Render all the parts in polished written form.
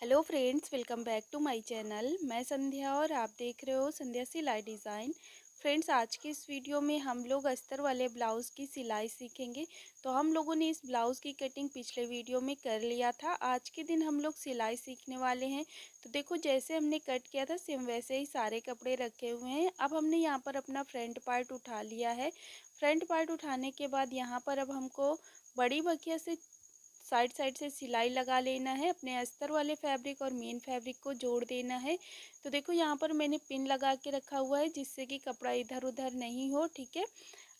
Hello friends, welcome back to my channel. मैं संध्या और आप देख रहे हो संध्या सिलाई डिज़ाइन। फ्रेंड्स, आज की इस वीडियो में हम लोग अस्तर वाले ब्लाउज़ की सिलाई सीखेंगे। तो हम लोगों ने इस ब्लाउज़ की कटिंग पिछले वीडियो में कर लिया था। आज के दिन हम लोग सिलाई सीखने वाले हैं। तो देखो, जैसे हमने कट किया था सेम वैसे ही सारे कपड़े रखे हुए हैं। अब हमने यहाँ पर अपना फ्रंट पार्ट उठा लिया है। फ्रंट पार्ट उठाने के बाद यहाँ पर अब हमको बड़ी बखिया से साइड साइड से सिलाई लगा लेना है। अपने अस्तर वाले फैब्रिक और मेन फैब्रिक को जोड़ देना है। तो देखो, यहाँ पर मैंने पिन लगा के रखा हुआ है जिससे कि कपड़ा इधर उधर नहीं हो। ठीक है।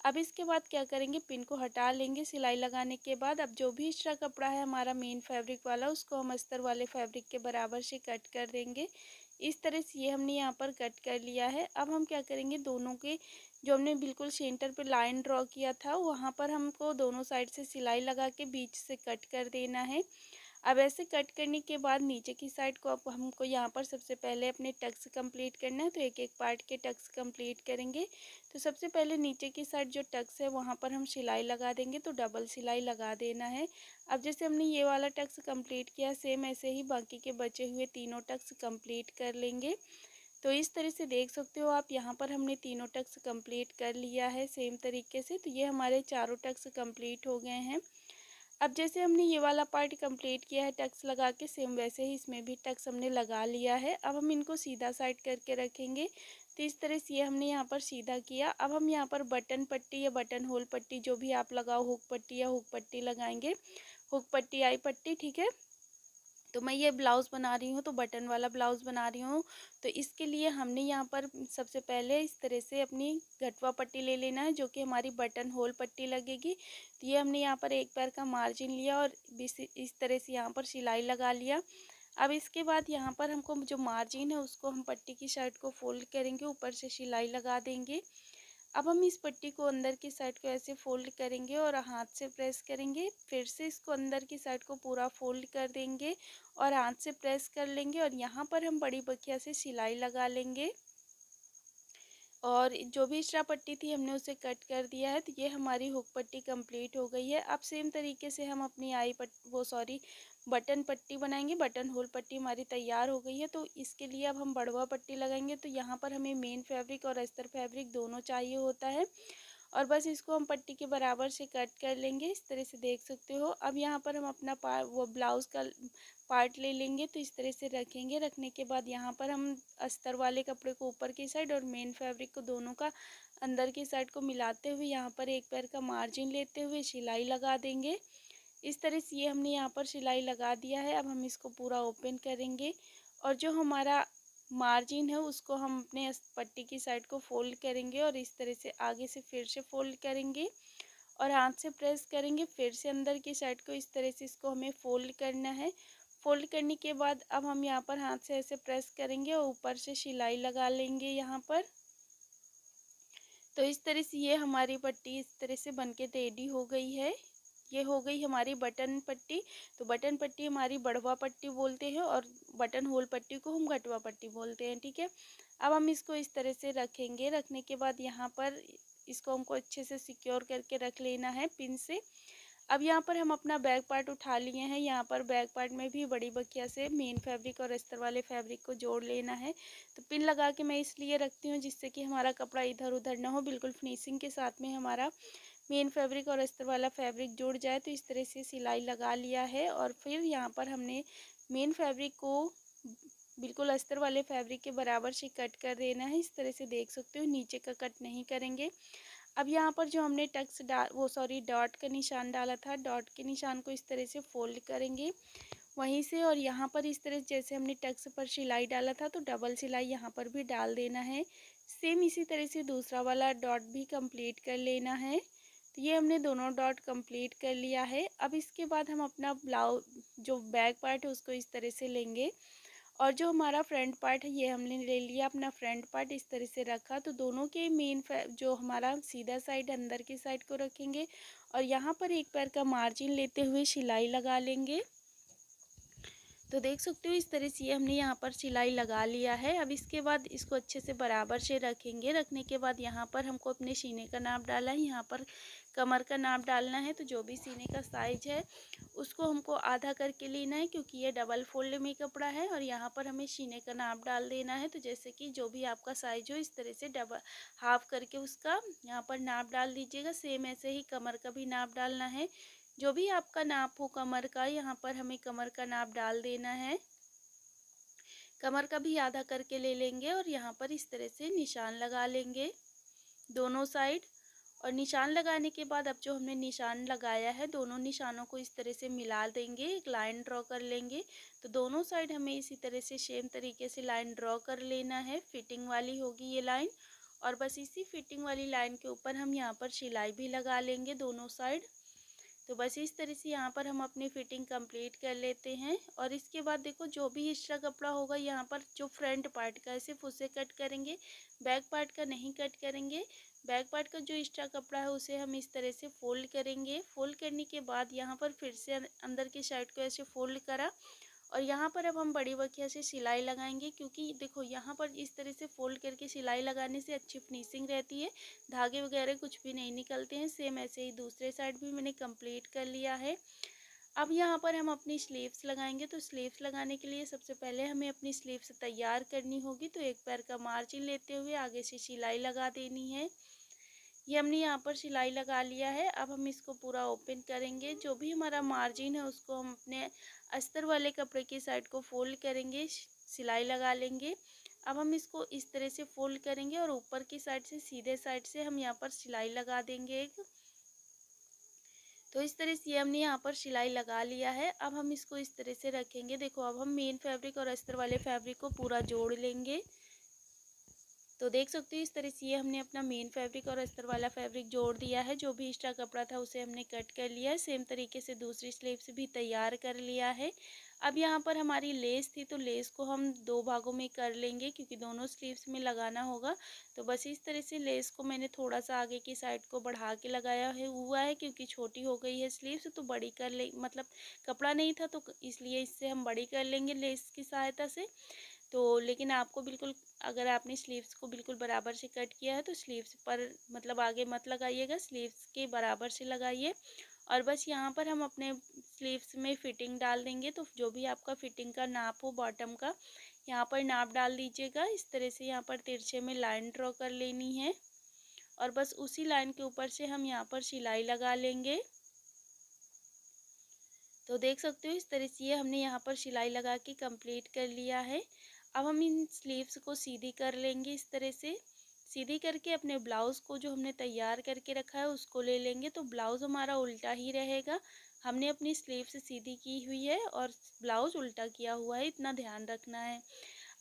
अब इसके बाद क्या करेंगे, पिन को हटा लेंगे सिलाई लगाने के बाद। अब जो भी एक्स्ट्रा कपड़ा है हमारा मेन फैब्रिक वाला, उसको हम अस्तर वाले फैब्रिक के बराबर से कट कर देंगे। इस तरह से ये हमने यहाँ पर कट कर लिया है। अब हम क्या करेंगे, दोनों के जो हमने बिल्कुल सेंटर पे लाइन ड्रॉ किया था वहाँ पर हमको दोनों साइड से सिलाई लगा के बीच से कट कर देना है। अब ऐसे कट करने के बाद नीचे की साइड को अब हमको यहाँ पर सबसे पहले अपने टक्स कंप्लीट करना है। तो एक एक पार्ट के टक्स कंप्लीट करेंगे। तो सबसे पहले नीचे की साइड जो टक्स है वहाँ पर हम सिलाई लगा देंगे, तो डबल सिलाई लगा देना है। अब जैसे हमने ये वाला टक्स कंप्लीट किया, सेम ऐसे ही बाकी के बचे हुए तीनों टक्स कंप्लीट कर लेंगे। तो इस तरह से देख सकते हो आप, यहाँ पर हमने तीनों टक्स कंप्लीट कर लिया है सेम तरीके से। तो ये हमारे चारों टक्स कंप्लीट हो गए हैं। अब जैसे हमने ये वाला पार्ट कंप्लीट किया है टक्स लगा के, सेम वैसे ही इसमें भी टक्स हमने लगा लिया है। अब हम इनको सीधा साइड करके रखेंगे। तो इस तरह से ये हमने यहाँ पर सीधा किया। अब हम यहाँ पर बटन पट्टी या बटन होल पट्टी जो भी आप लगाओ, हुक पट्टी या हुक पट्टी लगाएंगे। हुक पट्टी, आई पट्टी, ठीक है। तो मैं ये ब्लाउज़ बना रही हूँ, तो बटन वाला ब्लाउज़ बना रही हूँ। तो इसके लिए हमने यहाँ पर सबसे पहले इस तरह से अपनी गटवा पट्टी ले लेना है जो कि हमारी बटन होल पट्टी लगेगी। तो ये हमने यहाँ पर एक पैर का मार्जिन लिया और इस तरह से यहाँ पर सिलाई लगा लिया। अब इसके बाद यहाँ पर हमको जो मार्जिन है उसको हम पट्टी की साइड को फोल्ड करेंगे, ऊपर से सिलाई लगा देंगे। अब हम इस पट्टी को अंदर की साइड को ऐसे फोल्ड करेंगे और हाथ से प्रेस करेंगे। फिर से इसको अंदर की साइड को पूरा फोल्ड कर देंगे और हाथ से प्रेस कर लेंगे और यहाँ पर हम बड़ी बखिया से सिलाई लगा लेंगे। और जो भी एक्स्ट्रा पट्टी थी हमने उसे कट कर दिया है। तो ये हमारी हुक पट्टी कंप्लीट हो गई है। अब सेम तरीके से हम अपनी बटन पट्टी बनाएंगे। बटन होल पट्टी हमारी तैयार हो गई है। तो इसके लिए अब हम बड़वा पट्टी लगाएंगे। तो यहाँ पर हमें मेन फैब्रिक और अस्तर फैब्रिक दोनों चाहिए होता है और बस इसको हम पट्टी के बराबर से कट कर लेंगे। इस तरह से देख सकते हो। अब यहाँ पर हम अपना ब्लाउज़ का पार्ट ले लेंगे। तो इस तरह से रखेंगे। रखने के बाद यहाँ पर हम अस्तर वाले कपड़े को ऊपर की साइड और मेन फैब्रिक को दोनों का अंदर की साइड को मिलाते हुए यहाँ पर एक पैर का मार्जिन लेते हुए सिलाई लगा देंगे। इस तरह से ये हमने यहाँ पर सिलाई लगा दिया है। अब हम इसको पूरा ओपन करेंगे और जो हमारा मार्जिन है उसको हम अपने पट्टी की साइड को फोल्ड करेंगे और इस तरह से आगे से फिर से फोल्ड करेंगे और हाथ से प्रेस करेंगे। फिर से अंदर की साइड को इस तरह से इसको हमें फोल्ड करना है। फोल्ड करने के बाद अब हम यहाँ पर हाथ से ऐसे प्रेस करेंगे और ऊपर से सिलाई लगा लेंगे यहाँ पर। तो इस तरह से ये हमारी पट्टी इस तरह से बनके रेडी हो गई है। ये हो गई हमारी बटन पट्टी। तो बटन पट्टी हमारी बड़वा पट्टी बोलते हैं और बटन होल पट्टी को हम घटवा पट्टी बोलते हैं, ठीक है। अब हम इसको इस तरह से रखेंगे। रखने के बाद यहाँ पर इसको हमको अच्छे से सिक्योर करके रख लेना है पिन से। अब यहाँ पर हम अपना बैक पार्ट उठा लिए हैं। यहाँ पर बैक पार्ट में भी बड़ी बखिया से मेन फैब्रिक और अस्तर वाले फैब्रिक को जोड़ लेना है। तो पिन लगा के मैं इसलिए रखती हूँ जिससे कि हमारा कपड़ा इधर उधर ना हो, बिल्कुल फिनिशिंग के साथ में हमारा मेन फैब्रिक और अस्तर वाला फैब्रिक जुड़ जाए। तो इस तरह से सिलाई लगा लिया है और फिर यहाँ पर हमने मेन फैब्रिक को बिल्कुल अस्तर वाले फैब्रिक के बराबर से कट कर देना है। इस तरह से देख सकते हो, नीचे का कट नहीं करेंगे। अब यहाँ पर जो हमने डॉट का निशान डाला था, डॉट के निशान को इस तरह से फोल्ड करेंगे वहीं से और यहाँ पर इस तरह जैसे हमने टक्स पर सिलाई डाला था तो डबल सिलाई यहाँ पर भी डाल देना है। सेम इसी तरह से दूसरा वाला डॉट भी कंप्लीट कर लेना है। तो ये हमने दोनों डॉट कंप्लीट कर लिया है। अब इसके बाद हम अपना ब्लाउज जो बैक पार्ट है उसको इस तरह से लेंगे और जो हमारा फ्रंट पार्ट है ये हमने ले लिया अपना फ्रंट पार्ट इस तरह से रखा। तो दोनों के जो हमारा सीधा साइड अंदर की साइड को रखेंगे और यहाँ पर एक पैर का मार्जिन लेते हुए सिलाई लगा लेंगे। तो देख सकते हो इस तरह से ये हमने यहाँ पर सिलाई लगा लिया है। अब इसके बाद इसको अच्छे से बराबर से रखेंगे। रखने के बाद यहाँ पर हमको अपने सीने का नाप डाला है, यहाँ पर कमर का नाप डालना है। तो जो भी सीने का साइज है उसको हमको आधा करके लेना है, क्योंकि ये डबल फोल्ड में कपड़ा है। और यहाँ पर हमें सीने का नाप डाल देना है। तो जैसे कि जो भी आपका साइज हो इस तरह से डबल हाफ करके उसका यहाँ पर नाप डाल दीजिएगा। सेम ऐसे ही कमर का भी नाप डालना है। जो भी आपका नाप हो कमर का, यहाँ पर हमें कमर का नाप डाल देना है। कमर का भी आधा करके ले लेंगे और यहाँ पर इस तरह से निशान लगा लेंगे दोनों साइड। और निशान लगाने के बाद अब जो हमने निशान लगाया है दोनों निशानों को इस तरह से मिला देंगे, एक लाइन ड्रॉ कर लेंगे। तो दोनों साइड हमें इसी तरह से सेम तरीके से लाइन ड्रॉ कर लेना है। फिटिंग वाली होगी ये लाइन। और बस इसी फिटिंग वाली लाइन के ऊपर हम यहाँ पर सिलाई भी लगा लेंगे दोनों साइड। तो बस इस तरह से यहाँ पर हम अपनी फिटिंग कंप्लीट कर लेते हैं। और इसके बाद देखो जो भी एक्स्ट्रा कपड़ा होगा यहाँ पर जो फ्रंट पार्ट का है सिर्फ उसे कट करेंगे, बैक पार्ट का नहीं कट करेंगे। बैक पार्ट का जो एक्स्ट्रा कपड़ा है उसे हम इस तरह से फोल्ड करेंगे। फोल्ड करने के बाद यहाँ पर फिर से अंदर की साइड को ऐसे फोल्ड करा और यहाँ पर अब हम बड़ी बखिया से सिलाई लगाएंगे, क्योंकि देखो यहाँ पर इस तरह से फोल्ड करके सिलाई लगाने से अच्छी फिनिशिंग रहती है, धागे वगैरह कुछ भी नहीं निकलते हैं। सेम ऐसे ही दूसरे साइड भी मैंने कंप्लीट कर लिया है। अब यहाँ पर हम अपनी स्लीव्स लगाएंगे। तो स्लीव्स लगाने के लिए सबसे पहले हमें अपनी स्लीव्स तैयार करनी होगी। तो एक पैर का मार्जिन लेते हुए आगे से सिलाई लगा देनी है। ये हमने यहाँ पर सिलाई लगा लिया है। अब हम इसको पूरा ओपन करेंगे। जो भी हमारा मार्जिन है उसको हम अपने अस्तर वाले कपड़े की साइड को फोल्ड करेंगे, सिलाई लगा लेंगे। अब हम इसको इस तरह से फोल्ड करेंगे और ऊपर की साइड से सीधे साइड से हम यहाँ पर सिलाई लगा देंगे एक। तो इस तरह से हमने यहाँ पर सिलाई लगा लिया है। अब हम इसको इस तरह से रखेंगे। देखो अब हम मेन फैब्रिक और अस्तर वाले फैब्रिक को पूरा जोड़ लेंगे। तो देख सकते हो इस तरह से ये हमने अपना मेन फैब्रिक और अस्तर वाला फैब्रिक जोड़ दिया है। जो भी एक्स्ट्रा कपड़ा था उसे हमने कट कर लिया है। सेम तरीके से दूसरी स्लीव्स भी तैयार कर लिया है। अब यहाँ पर हमारी लेस थी तो लेस को हम दो भागों में कर लेंगे, क्योंकि दोनों स्लीव्स में लगाना होगा। तो बस इस तरह से लेस को मैंने थोड़ा सा आगे की साइड को बढ़ा के लगाया हुआ है, क्योंकि छोटी हो गई है स्लीव्स तो बड़ी कर ले, मतलब कपड़ा नहीं था तो इसलिए इससे हम बड़ी कर लेंगे लेस की सहायता से। तो लेकिन आपको बिल्कुल, अगर आपने स्लीव्स को बिल्कुल बराबर से कट किया है तो स्लीव्स पर मतलब आगे मत लगाइएगा, स्लीव्स के बराबर से लगाइए। और बस यहाँ पर हम अपने स्लीव्स में फिटिंग डाल देंगे। तो जो भी आपका फिटिंग का नाप हो बॉटम का, यहाँ पर नाप डाल दीजिएगा। इस तरह से यहाँ पर तिरछे में लाइन ड्रॉ कर लेनी है और बस उसी लाइन के ऊपर से हम यहाँ पर सिलाई लगा लेंगे। तो देख सकते हो इस तरह से ये हमने यहाँ पर सिलाई लगा के कंप्लीट कर लिया है। अब हम इन स्लीव्स को सीधी कर लेंगे। इस तरह से सीधी करके अपने ब्लाउज़ को जो हमने तैयार करके रखा है उसको ले लेंगे। तो ब्लाउज़ हमारा उल्टा ही रहेगा। हमने अपनी स्लीव्स सीधी की हुई है और ब्लाउज़ उल्टा किया हुआ है, इतना ध्यान रखना है।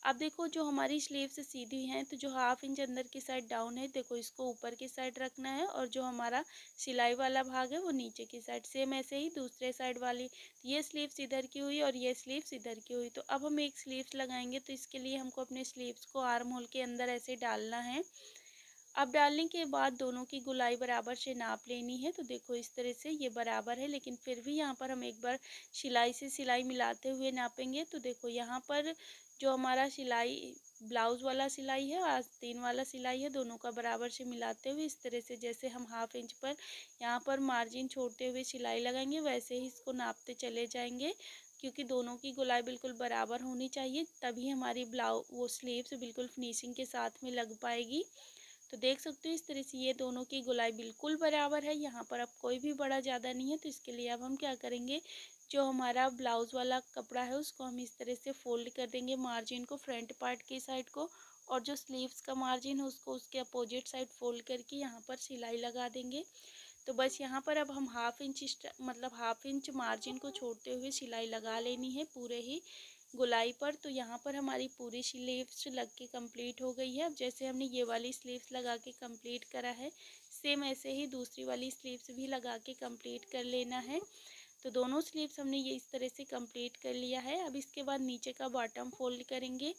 अब देखो जो हमारी स्लीव्स सीधी हैं तो जो हाफ इंच अंदर की साइड डाउन है, देखो इसको ऊपर की साइड रखना है और जो हमारा सिलाई वाला भाग है वो नीचे की साइड। सेम ऐसे ही दूसरे साइड वाली, ये स्लीव्स इधर की हुई और ये स्लीव्स इधर की हुई। तो अब हम एक स्लीव्स लगाएंगे। तो इसके लिए हमको अपने स्लीव्स को आर्म होल के अंदर ऐसे डालना है। अब डालने के बाद दोनों की गोलाई बराबर से नाप लेनी है। तो देखो इस तरह से ये बराबर है, लेकिन फिर भी यहाँ पर हम एक बार सिलाई से सिलाई मिलाते हुए नापेंगे। तो देखो यहाँ पर जो हमारा सिलाई ब्लाउज़ वाला सिलाई है और आस्तीन वाला सिलाई है, दोनों का बराबर से मिलाते हुए इस तरह से जैसे हम हाफ इंच पर यहाँ पर मार्जिन छोड़ते हुए सिलाई लगाएंगे वैसे ही इसको नापते चले जाएंगे, क्योंकि दोनों की गोलाई बिल्कुल बराबर होनी चाहिए, तभी हमारी वो स्लीव्स बिल्कुल फिनिशिंग के साथ में लग पाएगी। तो देख सकते हो इस तरह से ये दोनों की गोलाई बिल्कुल बराबर है। यहाँ पर अब कोई भी बड़ा ज़्यादा नहीं है। तो इसके लिए अब हम क्या करेंगे, जो हमारा ब्लाउज़ वाला कपड़ा है उसको हम इस तरह से फोल्ड कर देंगे, मार्जिन को फ्रंट पार्ट की साइड को, और जो स्लीव्स का मार्जिन है उसको उसके अपोजिट साइड फोल्ड करके यहाँ पर सिलाई लगा देंगे। तो बस यहाँ पर अब हम हाफ इंच मार्जिन को छोड़ते हुए सिलाई लगा लेनी है पूरे ही गोलाई पर। तो यहाँ पर हमारी पूरी स्लीव्स लग के कंप्लीट हो गई है। अब जैसे हमने ये वाली स्लीव्स लगा के कंप्लीट करा है, सेम ऐसे ही दूसरी वाली स्लीव्स भी लगा के कंप्लीट कर लेना है। तो दोनों स्लीव्स हमने ये इस तरह से कंप्लीट कर लिया है। अब इसके बाद नीचे का बॉटम फोल्ड करेंगे।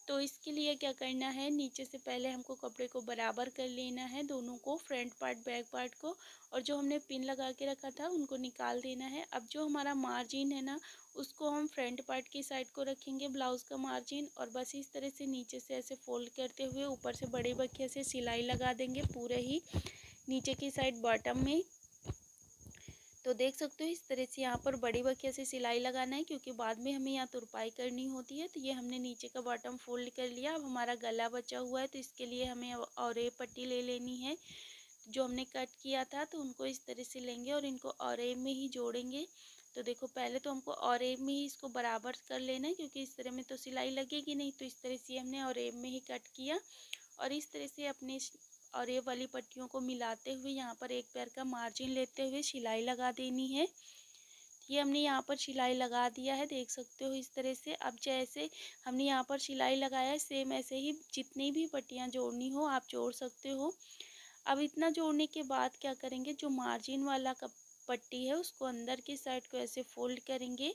तो इसके लिए क्या करना है, नीचे से पहले हमको कपड़े को बराबर कर लेना है, दोनों को, फ्रंट पार्ट बैक पार्ट को, और जो हमने पिन लगा के रखा था उनको निकाल देना है। अब जो हमारा मार्जिन है ना, उसको हम फ्रंट पार्ट की साइड को रखेंगे, ब्लाउज़ का मार्जिन, और बस इस तरह से नीचे से ऐसे फोल्ड करते हुए ऊपर से बड़े बखिया से सिलाई लगा देंगे पूरे ही नीचे की साइड बॉटम में। तो देख सकते हो इस तरह से यहाँ पर बड़ी बखिया से सिलाई लगाना है, क्योंकि बाद में हमें यहाँ तुरपाई करनी होती है। तो ये हमने नीचे का बॉटम फोल्ड कर लिया। अब हमारा गला बचा हुआ है, तो इसके लिए हमें और एक पट्टी ले लेनी है। जो हमने कट किया था तो उनको इस तरह से लेंगे और इनको और में ही जोड़ेंगे। तो देखो पहले तो हमको और में ही इसको बराबर कर लेना है, क्योंकि इस तरह में तो सिलाई लगेगी नहीं। तो इस तरह से हमने और में ही कट किया, और इस तरह से अपने और ये वाली पट्टियों को मिलाते हुए यहाँ पर एक पैर का मार्जिन लेते हुए सिलाई लगा देनी है। ये हमने यहाँ पर सिलाई लगा दिया है, देख सकते हो इस तरह से। अब जैसे हमने यहाँ पर सिलाई लगाया है, सेम ऐसे ही जितनी भी पट्टियाँ जोड़नी हो आप जोड़ सकते हो। अब इतना जोड़ने के बाद क्या करेंगे, जो मार्जिन वाला पट्टी है उसको अंदर की साइड को ऐसे फोल्ड करेंगे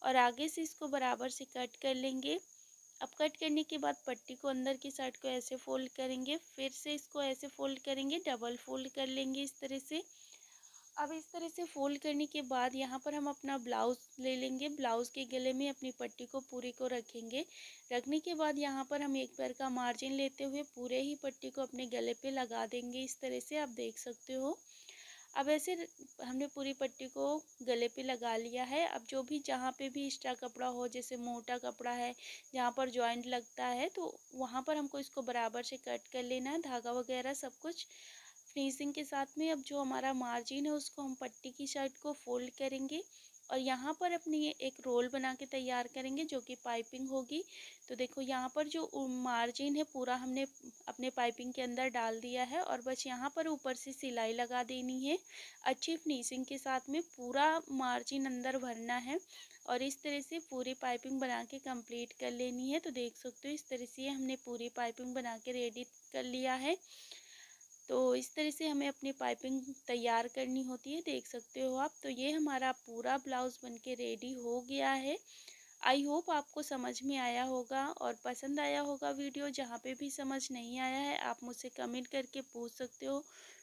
और आगे से इसको बराबर से कट कर लेंगे। अब कट करने के बाद पट्टी को अंदर की साइड को ऐसे फोल्ड करेंगे, फिर से इसको ऐसे फोल्ड करेंगे, डबल फोल्ड कर लेंगे इस तरह से। अब इस तरह से फोल्ड करने के बाद यहाँ पर हम अपना ब्लाउज़ ले लेंगे, ब्लाउज़ के गले में अपनी पट्टी को पूरी को रखेंगे। रखने के बाद यहाँ पर हम एक पैर का मार्जिन लेते हुए पूरे ही पट्टी को अपने गले पे लगा देंगे इस तरह से, आप देख सकते हो। अब ऐसे हमने पूरी पट्टी को गले पे लगा लिया है। अब जो भी जहाँ पे भी एक्स्ट्रा कपड़ा हो, जैसे मोटा कपड़ा है जहाँ पर जॉइंट लगता है, तो वहाँ पर हमको इसको बराबर से कट कर लेना है, धागा वगैरह सब कुछ फिनिशिंग के साथ में। अब जो हमारा मार्जिन है उसको हम पट्टी की साइड को फोल्ड करेंगे और यहाँ पर अपनी ये एक रोल बना के तैयार करेंगे, जो कि पाइपिंग होगी। तो देखो यहाँ पर जो मार्जिन है पूरा हमने अपने पाइपिंग के अंदर डाल दिया है, और बस यहाँ पर ऊपर से सिलाई लगा देनी है अच्छी फिनिशिंग के साथ में। पूरा मार्जिन अंदर भरना है और इस तरह से पूरी पाइपिंग बना के कंप्लीट कर लेनी है। तो देख सकते हो इस तरह से हमने पूरी पाइपिंग बना के रेडी कर लिया है। तो इस तरह से हमें अपनी पाइपिंग तैयार करनी होती है, देख सकते हो आप। तो ये हमारा पूरा ब्लाउज़ बनके रेडी हो गया है। आई होप आपको समझ में आया होगा और पसंद आया होगा वीडियो। जहाँ पे भी समझ नहीं आया है आप मुझसे कमेंट करके पूछ सकते हो।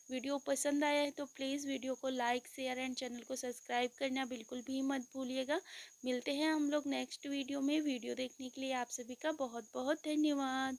वीडियो पसंद आया है तो प्लीज़ वीडियो को लाइक शेयर एंड चैनल को सब्सक्राइब करना बिल्कुल भी मत भूलिएगा। मिलते हैं हम लोग नेक्स्ट वीडियो में। वीडियो देखने के लिए आप सभी का बहुत बहुत धन्यवाद।